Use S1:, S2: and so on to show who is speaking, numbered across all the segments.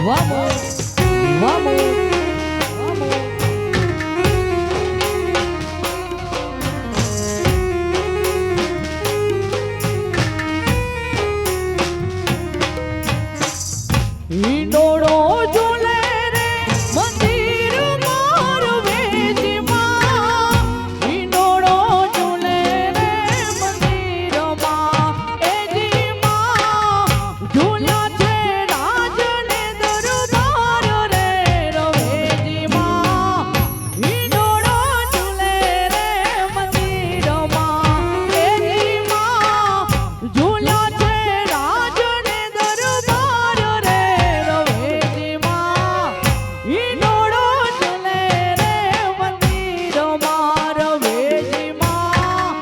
S1: Vamos, vamos, vamos. ઈંડોળો ઝૂલે રે મંદિર મારું વેજમાં. ઈંડોળો ઝૂલે રે મંદિરમાં એજીમાં. ઝૂલ્યા છે રાજને દરબાર રે રવેજીમાં. ઈંડોળો ઝૂલે રે મંદિરમાં એજીમાં. ઝૂલ્યા છે રાજને દરબાર રે રવેજીમાં. ઈંડોળો ઝૂલે રે મંદિરમાં રવેજીમાં.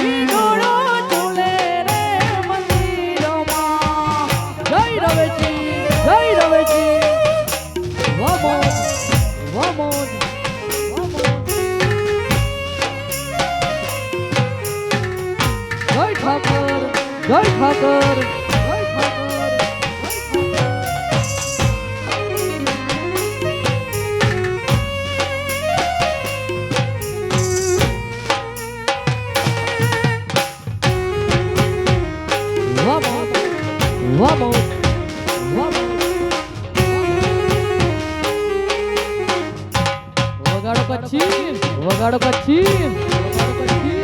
S1: ઈંડોળો ઝૂલે રે મંદિરમાં. જય રવેજી, જય રવેજી. વમોજ, વમોજ, વમોજ. જય ઠાકર, જય ઠાકર, જય ઠાકર. Vamos, vamos, vamos. વગાડો કચ્છી, વગાડો કચ્છી, વગાડો કચ્છી.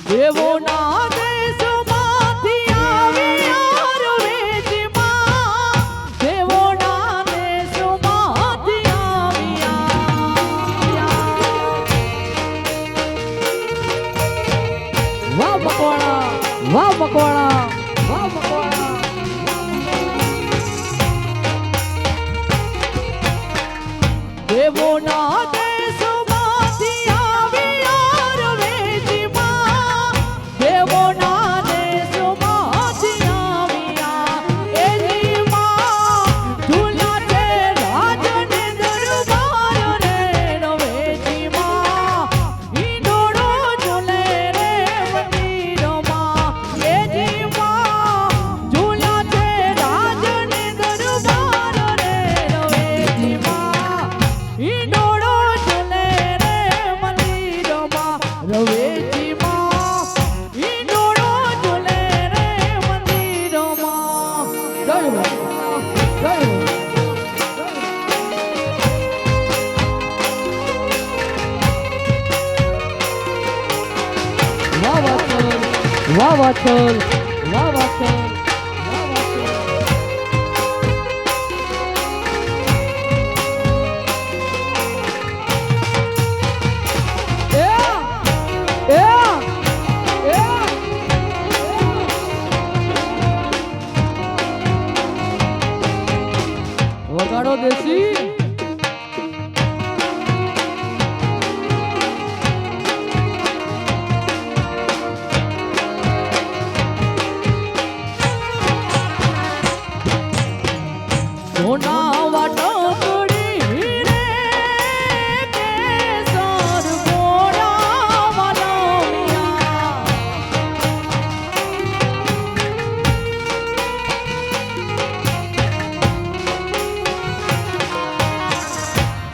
S1: દેવોના દેશમાંથી આવ્યા રવેજીમાં. દેવોના દેશમાંથી આવ્યા. વાહ મકવાણા, વાહ મકવાણા, વાહ મકવાણા. દેવોના દેશમાંથી આવ્યા રવેજીમાં. દેવોના દેશમાંથી આવ્યા એજીમાં. ઝૂલ્યા છે રાજને દરબાર રે રવેજીમાં. ઈંડોળો ઝૂલે રે મંદિરમાં એજીમાં. ઝૂલ્યા છે રાજને દરબાર રે રવેજીમાં. ઈંડોળો ઝૂલે રે મંદિરમાં રવેજીમાં. ઈંડોળો ઝૂલે રે મંદિરમાં. જય હો, જય હો. વાહ વાછલ, વાહ વાછલ, વાહ વાછલ, વાહ વાછલ. વગાડો દેશી. સોના વાટો કડી રે કેસર ગોળા વાલોમિયા.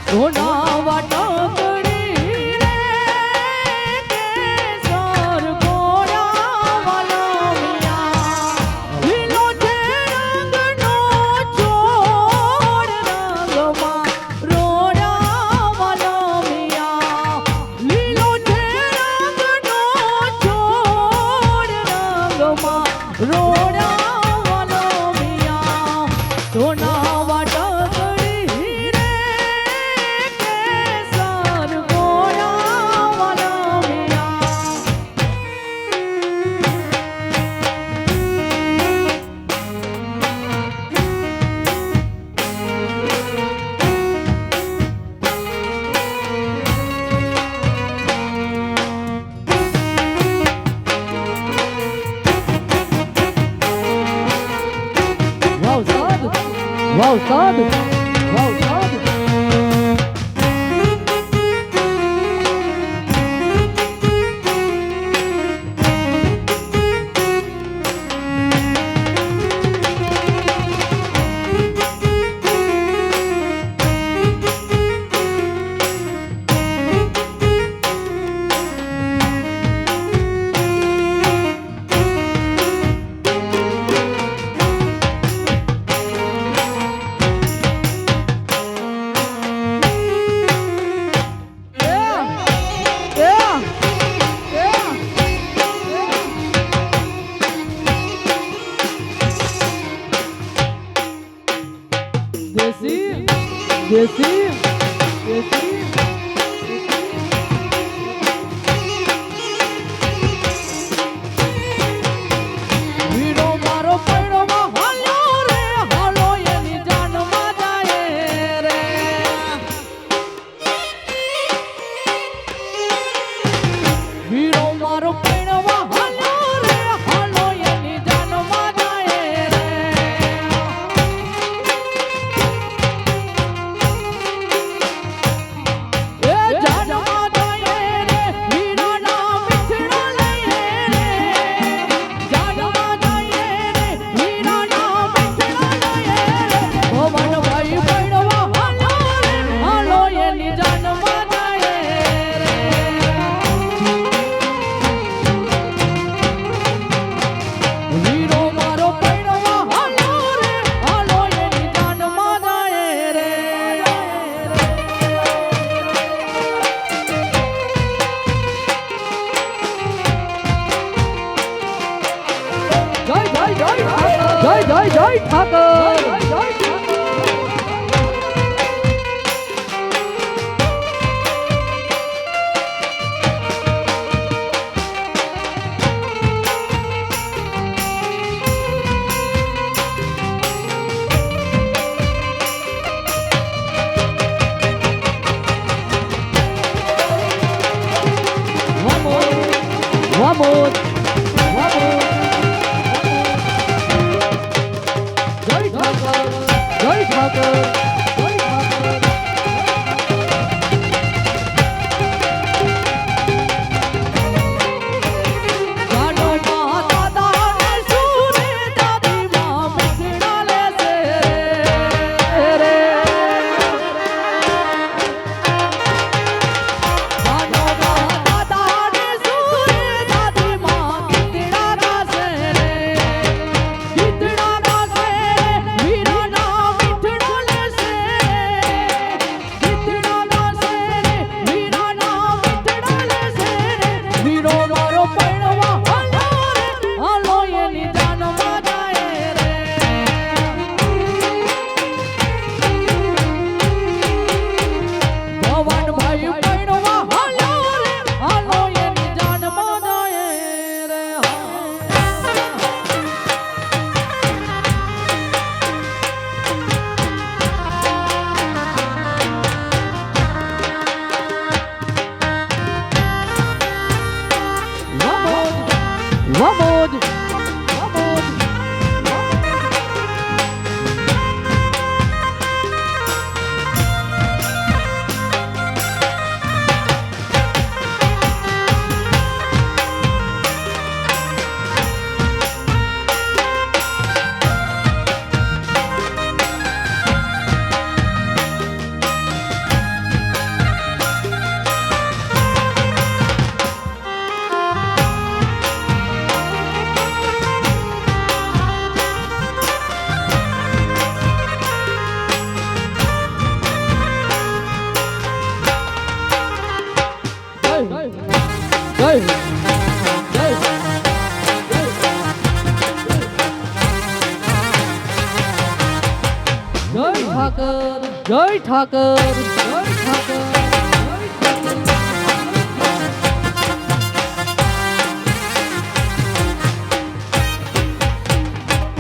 S1: સોના વાટો કડી રે કેસર ગોળા વાલોમિયા. લીલો છે રંગનો છોડ રંગમાં રોડા વાલોમિયા. લીલો છે રંગનો છોડ રંગમાં રોડા વાલોમિયા. સોના વાટો કડી રે કેસર ગોળા વાલોમિયા. વાહ સાદ, વાહ સાદ, વાહ સાદ. દેશી દેશી વીરો મારો પૈણમાં હાલ્યો રે હાલો એની જાનમાં જાય રે વીરો મારો પૈણમાં હાલ્યો રે હાલો એની જાનમાં જાય રે એ જાનમાં જાય રે વીરાના મીઠડા લઈએ રે જાનમાં જાય રે વીરાના મીઠડા લઈએ રે ભવન ભાઈ પૈણમાં હાલો રે હાલો એની જાનમાં જાય રે વીરો મારો પૈણમાં હાલો રે હાલો એની જાનમાં જાય રે જય જય જય Thakar Vamos, vamos. Jai Thakur, Jai Thakur, Jai Thakur. જાનો માં દાદા ને સુરે દાદી માં મીઠડા લેશે રે જાનો માં દાદા ને સુરે દાદી માં મીઠડા ગાશે રે મીઠડા ગાશે વીરાના મીઠડા લેશે મીઠડા ગાશે વીરાના મીઠડા લેશે વીરો મારો પૈણમાં હાલો રે હાલો એની જાનમાં જાય રે ભવન ભાઈ પૈણમાં હાલો રે હાલો એની જાનમાં જાય રે Vamos, vamos, જય જય જય ઠાકર જય ઠાકર જય ઠાકર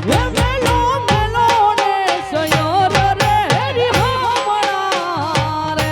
S1: મેલો મેલો ને સયોર રે હમણા રે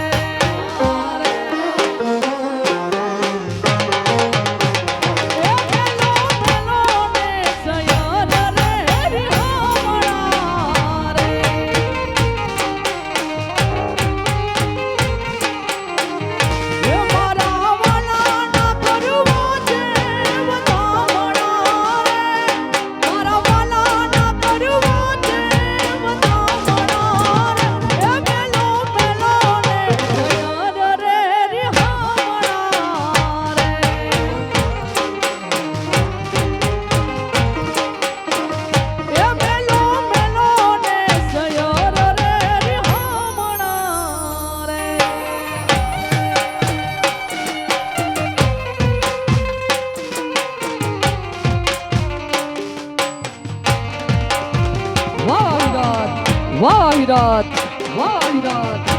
S1: હરિનાથ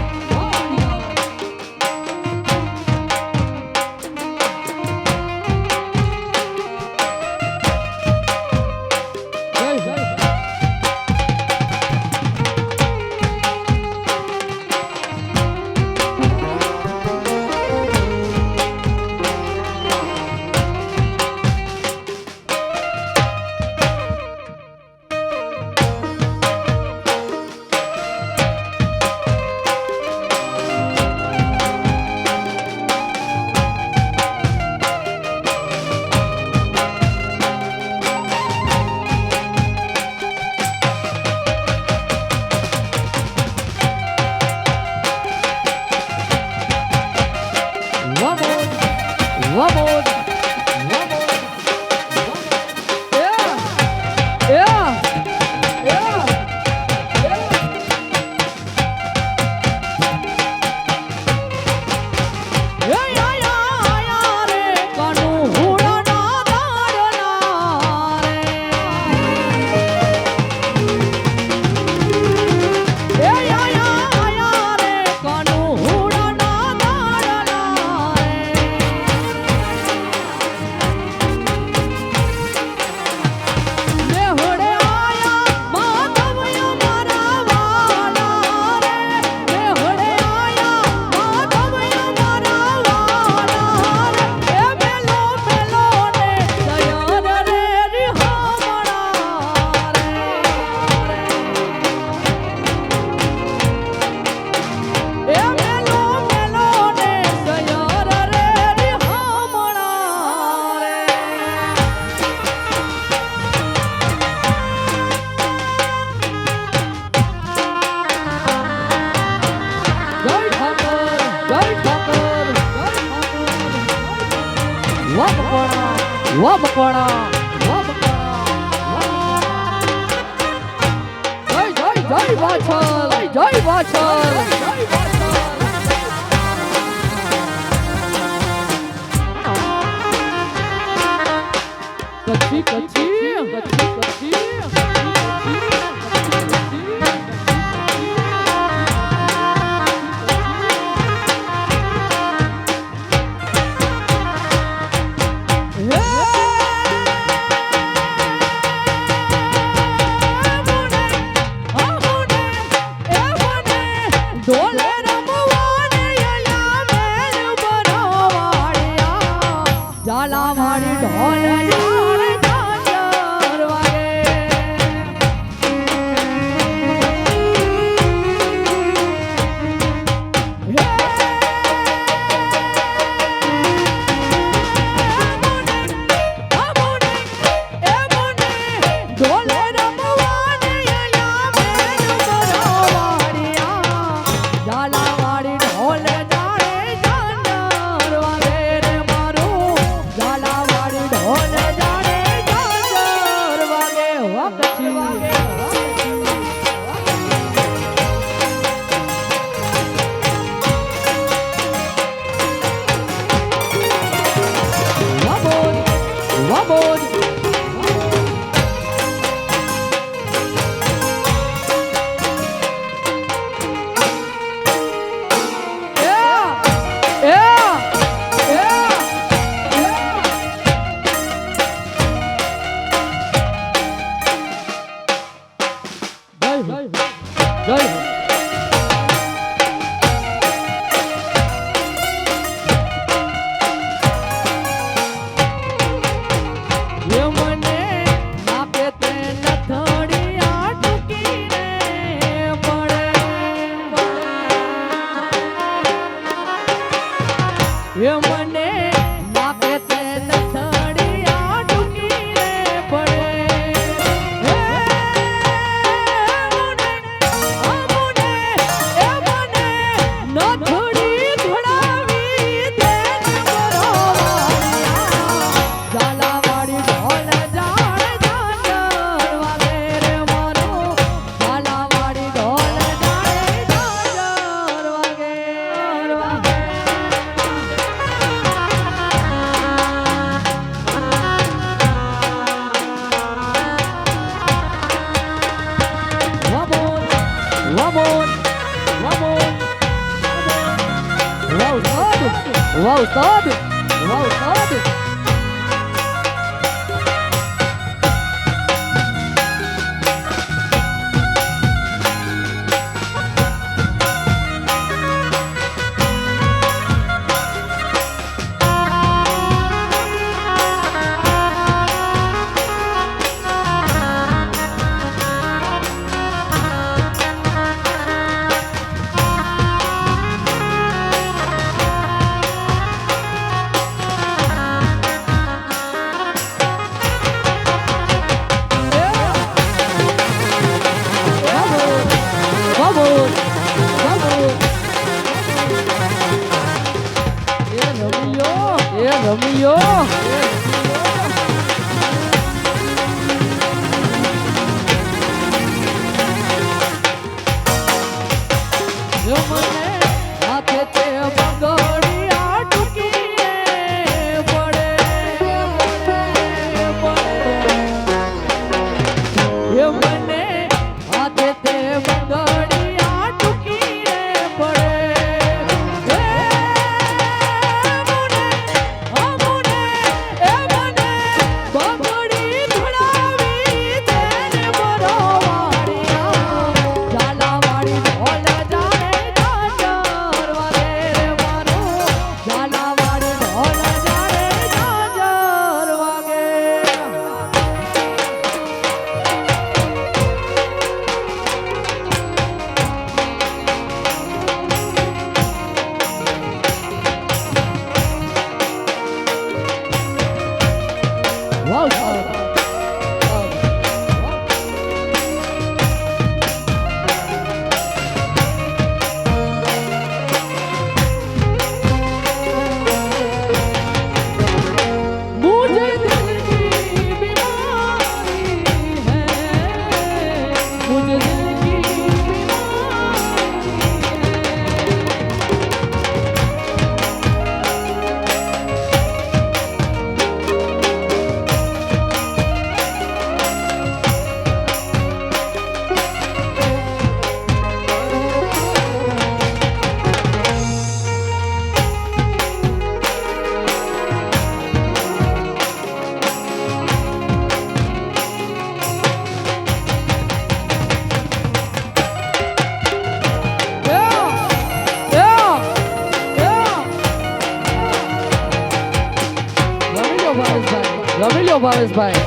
S1: વાહ મકવાણા જય વાછલ જય વાછલ કચ્છી કચ્છી કચ્છી કચ્છી વાહ ઉસ્તાદ, વાહ ઉસ્તાદ. રમિયો હાથે તે બગડિયા ટૂંકીને પડે મને હાથે તે બગડિયા ટૂંકીને પડે. રમી લો ભાવેશભાઈ, રમી લો ભાવેશભાઈ.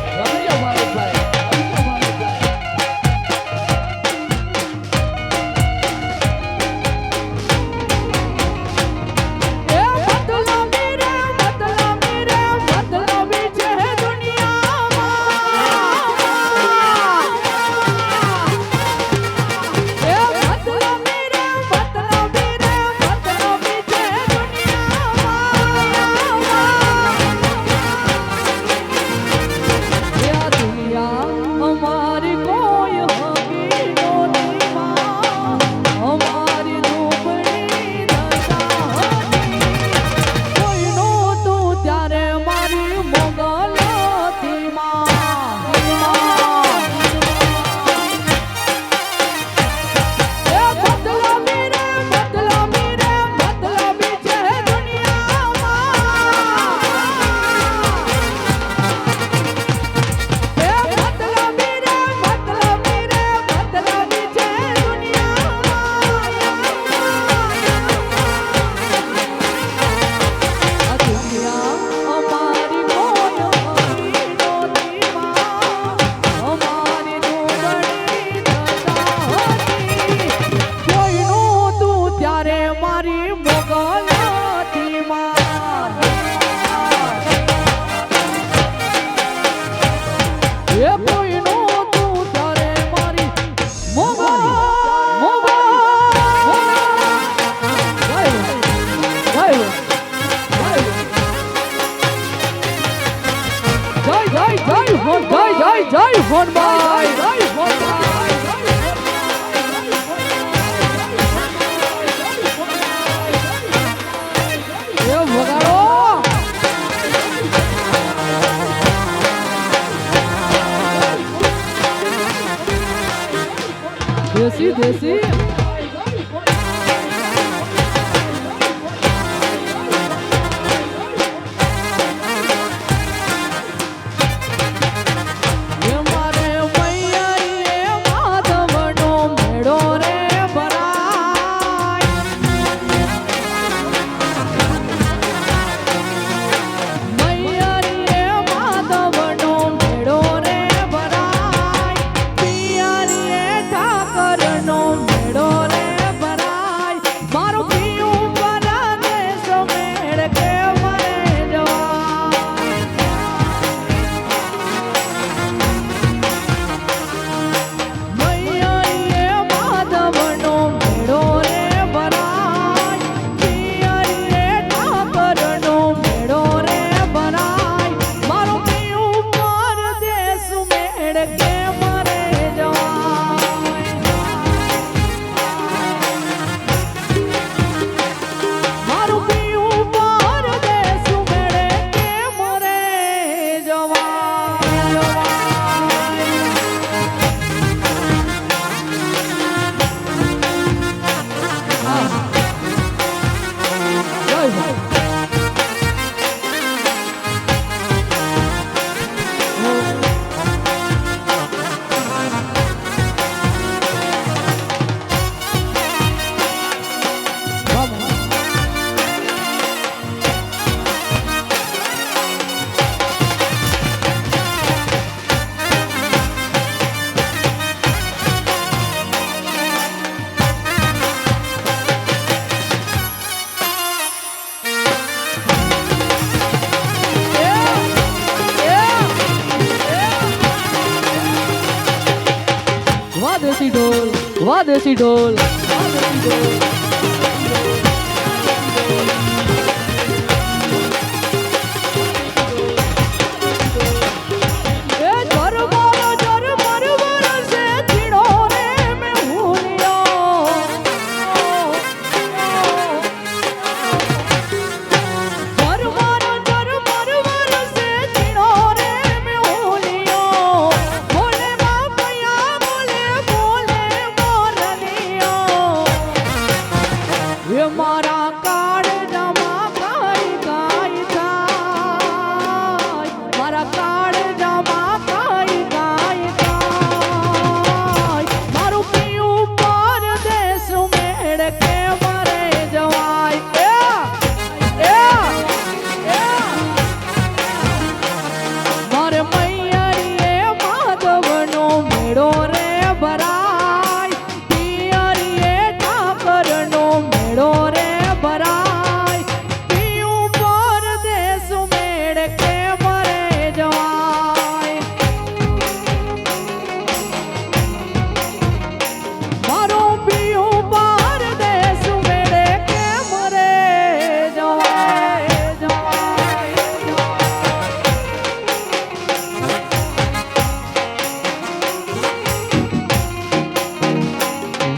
S1: દેશી ઢોલ આ દેશી ઢોલ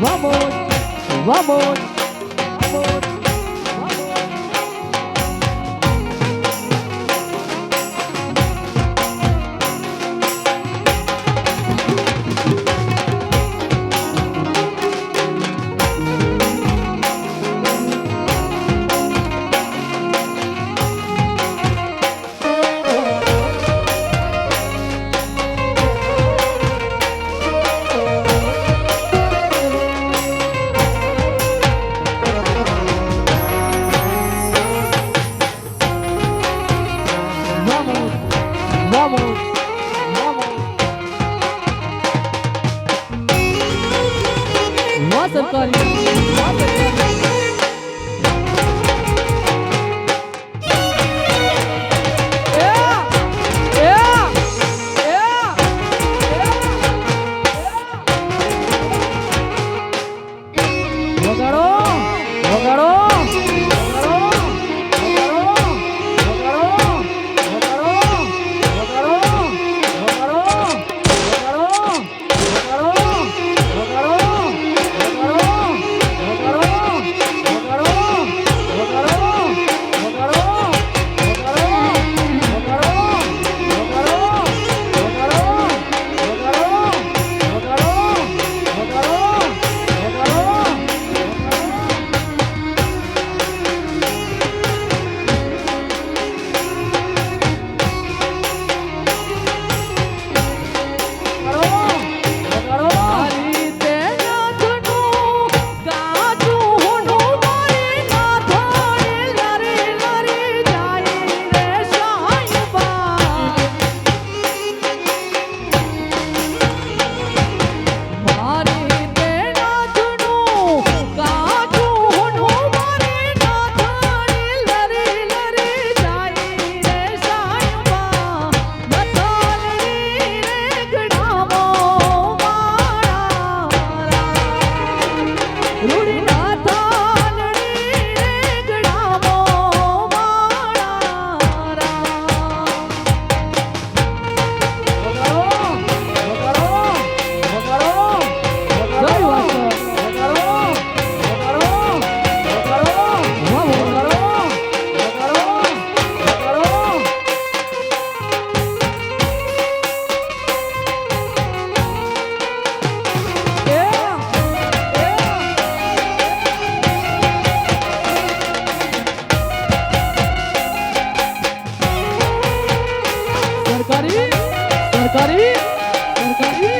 S1: Vamos, vamos, સરકારી સરકારી સરકારી